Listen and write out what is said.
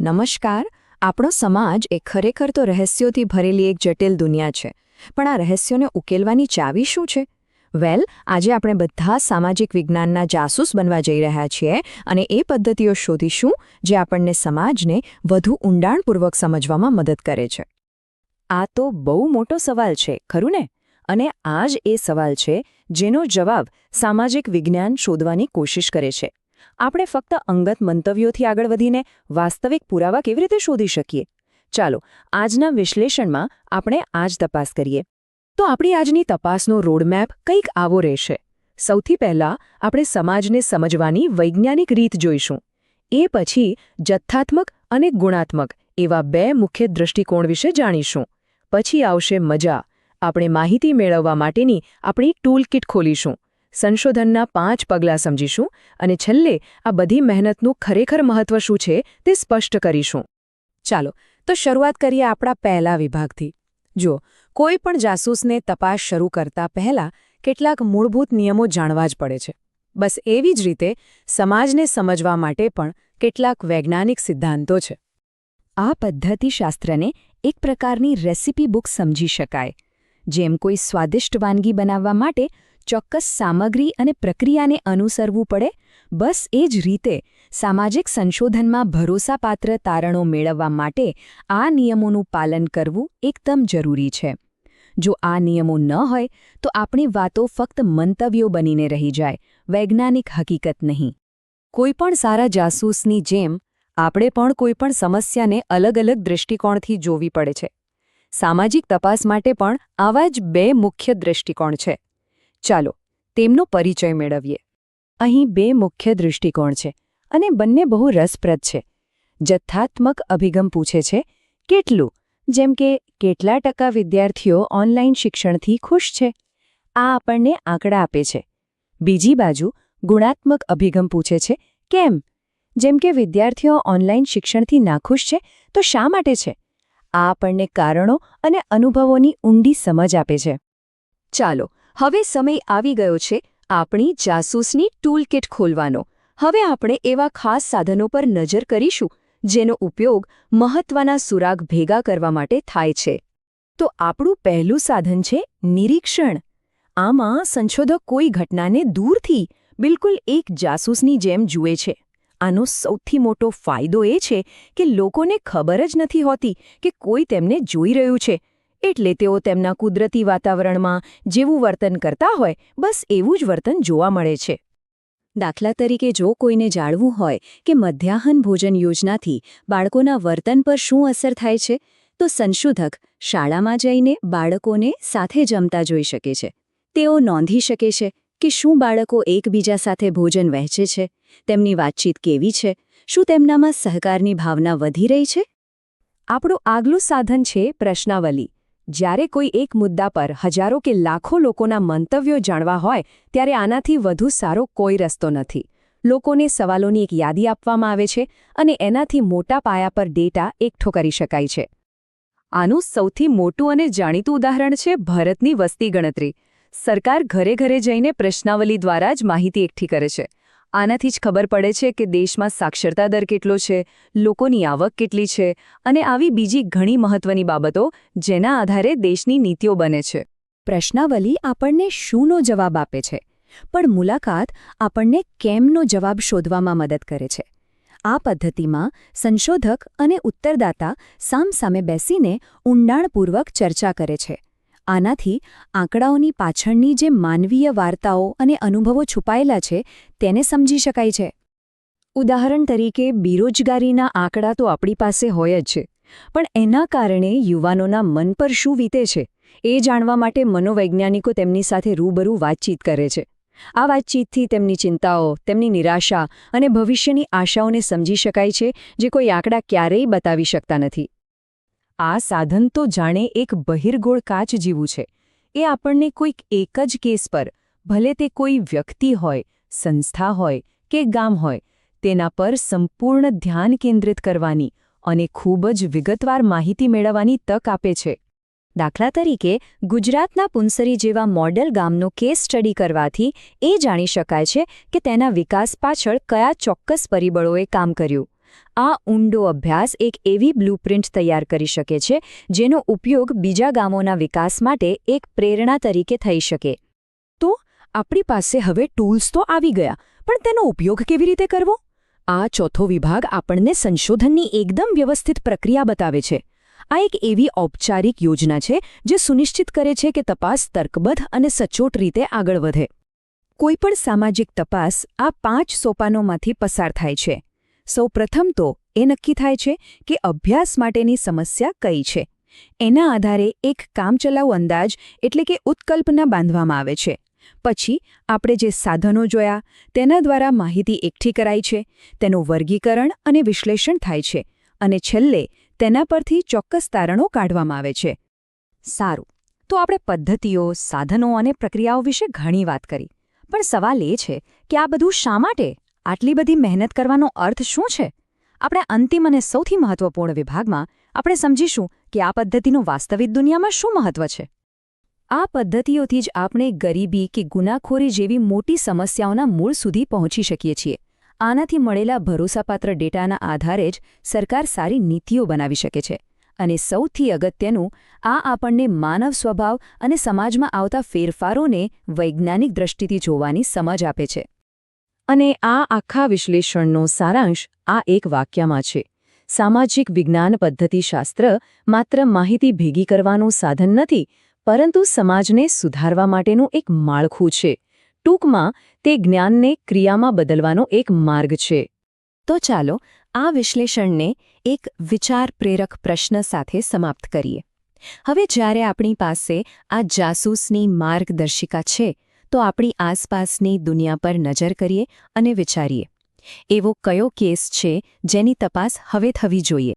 નમસ્કાર. આપણો સમાજ એ ખરેખર તો રહસ્યોથી ભરેલી એક જટિલ દુનિયા છે. પણ આ રહસ્યોને ઉકેલવાની ચાવી શું છે? આજે આપણે બધા સામાજિક વિજ્ઞાનના જાસૂસ બનવા જઈ રહ્યા છીએ અને એ પદ્ધતિઓ શોધીશું જે આપણને સમાજને વધુ ઊંડાણપૂર્વક સમજવામાં મદદ કરે છે. આ તો બહુ મોટો સવાલ છે, ખરું ને? અને આ જ એ સવાલ છે જેનો જવાબ સામાજિક વિજ્ઞાન શોધવાની કોશિશ કરે છે. આપણે ફક્ત અંગત મંતવ્યોથી આગળ વધીને વાસ્તવિક પુરાવા કેવી રીતે શોધી શકીએ? ચાલો, આજના વિશ્લેષણમાં આપણે આ જ તપાસ કરીએ. તો આપણી આજની તપાસનો રોડમેપ કંઈક આવો રહેશે. સૌથી પહેલાં આપણે સમાજને સમજવાની વૈજ્ઞાનિક રીત જોઈશું. એ પછી જથ્થાત્મક અને ગુણાત્મક એવા બે મુખ્ય દૃષ્ટિકોણ વિશે જાણીશું. પછી આવશે મજા. આપણે માહિતી મેળવવા માટેની આપણી ટૂલકિટ ખોલીશું. સંશોધનના 5 પગલાં સમજીશું અને છેલ્લે આ બધી મહેનતનું ખરેખર મહત્વ શું છે તે સ્પષ્ટ કરીશું. ચાલો, તો શરૂઆત કરીએ આપણા પહેલા વિભાગથી. જો કોઈ પણ જાસૂસને તપાસ શરૂ કરતા પહેલાં કેટલાક મૂળભૂત નિયમો જાણવા જ પડે છે. બસ એવી જ રીતે સમાજને સમજવા માટે પણ કેટલાક વૈજ્ઞાનિક સિદ્ધાંતો છે. આ પદ્ધતિશાસ્ત્રને એક પ્રકારની રેસિપી બુક સમજી શકાય. જેમ કોઈ સ્વાદિષ્ટ વાનગી બનાવવા માટે ચોક્કસ સામગ્રી અને પ્રક્રિયાને અનુસરવું પડે, બસ એ જ રીતે સામાજિક સંશોધનમાં ભરોસાપાત્ર તારણો મેળવવા માટે આ નિયમોનું પાલન કરવું એકદમ જરૂરી છે. જો આ નિયમો ન હોય તો આપણી વાતો ફક્ત મંતવ્યો બનીને રહી જાય, વૈજ્ઞાનિક હકીકત નહીં. કોઈપણ સારા જાસૂસની જેમ આપણે પણ કોઈપણ સમસ્યાને અલગ અલગ દૃષ્ટિકોણથી જોવી પડે છે. સામાજિક તપાસ માટે પણ આવા જ બે મુખ્ય દૃષ્ટિકોણ છે. ચાલો, તેમનો પરિચય મેળવીએ. અહીં બે મુખ્ય દૃષ્ટિકોણ છે અને બંને બહુ રસપ્રદ છે. જથ્થાત્મક અભિગમ પૂછે છે કેટલું, જેમ કે કેટલા ટકા વિદ્યાર્થીઓ ઓનલાઈન શિક્ષણથી ખુશ છે. આ આપણને આંકડા આપે છે. બીજી બાજુ ગુણાત્મક અભિગમ પૂછે છે કેમ, જેમ કે વિદ્યાર્થીઓ ઓનલાઈન શિક્ષણથી નાખુશ છે તો શા માટે છે. આ આપણને કારણો અને અનુભવોની ઊંડી સમજ આપે છે. ચાલો, હવે સમય આવી ગયો છે આપણી જાસૂસની ટૂલકિટ ખોલવાનો. હવે આપણે એવા ખાસ સાધનો પર નજર કરીશું જેનો ઉપયોગ મહત્વના સુરાગ ભેગા કરવા માટે થાય છે. તો આપણું પહેલું સાધન છે નિરીક્ષણ. આમાં સંશોધક કોઈ ઘટનાને દૂરથી બિલકુલ એક જાસૂસની જેમ જુએ છે. આનો સૌથી મોટો ફાયદો એ છે કે લોકોને ખબર જ નથી હોતી કે કોઈ તેમને જોઈ રહ્યું છે. એટલે તેઓ તેમના કુદરતી વાતાવરણમાં જેવું વર્તન કરતા હોય, બસ એવું જ વર્તન જોવા મળે છે. દાખલા તરીકે, જો કોઈને જાણવું હોય કે મધ્યાહન ભોજન યોજનાથી બાળકોના વર્તન પર શું અસર થાય છે, તો સંશોધક શાળામાં જઈને બાળકોને સાથે જમતા જોઈ શકે છે. તેઓ નોંધી શકે છે કે શું બાળકો એકબીજા સાથે ભોજન વહેંચે છે, તેમની વાતચીત કેવી છે, શું તેમનામાં સહકારની ભાવના વધી રહી છે. આપણું આગલું સાધન છે પ્રશ્નાવલી. જ્યારે કોઈ એક મુદ્દા પર હજારો કે લાખો લોકોના મંતવ્યો જાણવા હોય ત્યારે આનાથી વધુ સારો કોઈ રસ્તો નથી. લોકોને સવાલોની એક યાદી આપવામાં આવે છે અને એનાથી મોટા પાયા પર ડેટા એકઠો કરી શકાય છે. આનું સૌથી મોટું અને જાણીતું ઉદાહરણ છે ભારતની વસ્તી ગણતરી. સરકાર ઘરે ઘરે જઈને પ્રશ્નાવલી દ્વારા જ માહિતી એકઠી કરે છે. આનાથી જ ખબર પડે છે કે દેશમાં સાક્ષરતા દર કેટલો છે, લોકોની આવક કેટલી છે અને આવી બીજી ઘણી મહત્વની બાબતો જેના આધારે દેશની નીતિઓ બને છે. પ્રશ્નાવલી આપણને શુંનો જવાબ આપે છે, પણ મુલાકાત આપણને કેમનો જવાબ શોધવામાં મદદ કરે છે. આ પદ્ધતિમાં સંશોધક અને ઉત્તરદાતા સામસામે બેસીને ઊંડાણપૂર્વક ચર્ચા કરે છે. આનાથી આંકડાઓની પાછળની જે માનવીય વાર્તાઓ અને અનુભવો છુપાયેલા છે તેને સમજી શકાય છે. ઉદાહરણ તરીકે, બેરોજગારીના આંકડા તો આપણી પાસે હોય જ છે, પણ એના કારણે યુવાનોના મન પર શું વીતે છે એ જાણવા માટે મનોવૈજ્ઞાનિકો તેમની સાથે રૂબરૂ વાતચીત કરે છે. આ વાતચીતથી તેમની ચિંતાઓ, તેમની નિરાશા અને ભવિષ્યની આશાઓને સમજી શકાય છે જે કોઈ આંકડા ક્યારેય બતાવી શકતા નથી. આ સાધન તો જાણે એક બહિર્ગોળ કાચ જેવું છે. એ આપણને કોઈક એક જ કેસ પર, ભલે તે કોઈ વ્યક્તિ હોય, સંસ્થા હોય કે ગામ હોય, તેના પર સંપૂર્ણ ધ્યાન કેન્દ્રિત કરવાની અને ખૂબ જ વિગતવાર માહિતી મેળવવાની તક આપે છે. દાખલા તરીકે, ગુજરાતના પુંસરી જેવા મોડેલ ગામનો કેસ સ્ટડી કરવાથી એ જાણી શકાય છે કે તેના વિકાસ પાછળ કયા ચોક્કસ પરિબળોએ કામ કર્યું. આ ઊંડો અભ્યાસ એક એવી બ્લુપ્રિન્ટ તૈયાર કરી શકે છે જેનો ઉપયોગ બીજા ગામોના વિકાસ માટે એક પ્રેરણા તરીકે થઈ શકે. તો આપણી પાસે હવે ટૂલ્સ તો આવી ગયા, પણ તેનો ઉપયોગ કેવી રીતે કરવો? આ ચોથો વિભાગ આપણને સંશોધનની એકદમ વ્યવસ્થિત પ્રક્રિયા બતાવે છે. આ એક એવી ઔપચારિક યોજના છે જે સુનિશ્ચિત કરે છે કે તપાસ તર્કબદ્ધ અને સચોટ રીતે આગળ વધે. કોઈપણ સામાજિક તપાસ આ 5 સોપાનોમાંથી પસાર થાય છે. સૌ પ્રથમ તો એ નક્કી થાય છે કે અભ્યાસ માટેની સમસ્યા કઈ છે. એના આધારે એક કામચલાઉ અંદાજ એટલે કે ઉત્કલ્પના બાંધવામાં આવે છે. પછી આપણે જે સાધનો જોયા તેના દ્વારા માહિતી એકઠી કરાય છે, તેનું વર્ગીકરણ અને વિશ્લેષણ થાય છે, અને છેલ્લે તેના પરથી ચોક્કસ તારણો કાઢવામાં આવે છે. સારું, તો આપણે પદ્ધતિઓ, સાધનો અને પ્રક્રિયાઓ વિશે ઘણી વાત કરી. પણ સવાલ એ છે કે આ બધું શા માટે? આટલી બધી મહેનત કરવાનો અર્થ શું છે? આપણે અંતિમ અને સૌથી મહત્વપૂર્ણ વિભાગમાં આપણે સમજીશું કે આ પદ્ધતિનું વાસ્તવિક દુનિયામાં શું મહત્વ છે. આ પદ્ધતિઓથી જ આપણે ગરીબી કે ગુનાખોરી જેવી મોટી સમસ્યાઓના મૂળ સુધી પહોંચી શકીએ છીએ. આનાથી મળેલા ભરોસાપાત્ર ડેટાના આધારે જ સરકાર સારી નીતિઓ બનાવી શકે છે. અને સૌથી અગત્યનું, આ આપણને માનવ સ્વભાવ અને સમાજમાં આવતા ફેરફારોને વૈજ્ઞાનિક દૃષ્ટિથી જોવાની સમજ આપે છે. અને આ આખા વિશ્લેષણનો સારાંશ આ એક વાક્યમાં છે: સામાજિક વિજ્ઞાન પદ્ધતિશાસ્ત્ર માત્ર માહિતી ભેગી કરવાનું સાધન નથી, પરંતુ સમાજને સુધારવા માટેનું એક માળખું છે. ટૂંકમાં, તે જ્ઞાનને ક્રિયામાં બદલવાનો એક માર્ગ છે. તો ચાલો આ વિશ્લેષણને એક વિચાર પ્રેરક પ્રશ્ન સાથે સમાપ્ત કરીએ. હવે જ્યારે આપણી પાસે આ જાસૂસની માર્ગદર્શિકા છે, તો આપણી આસપાસની દુનિયા પર નજર કરીએ અને વિચારીએ, એવો કયો કેસ છે જેની તપાસ હવે થવી જોઈએ?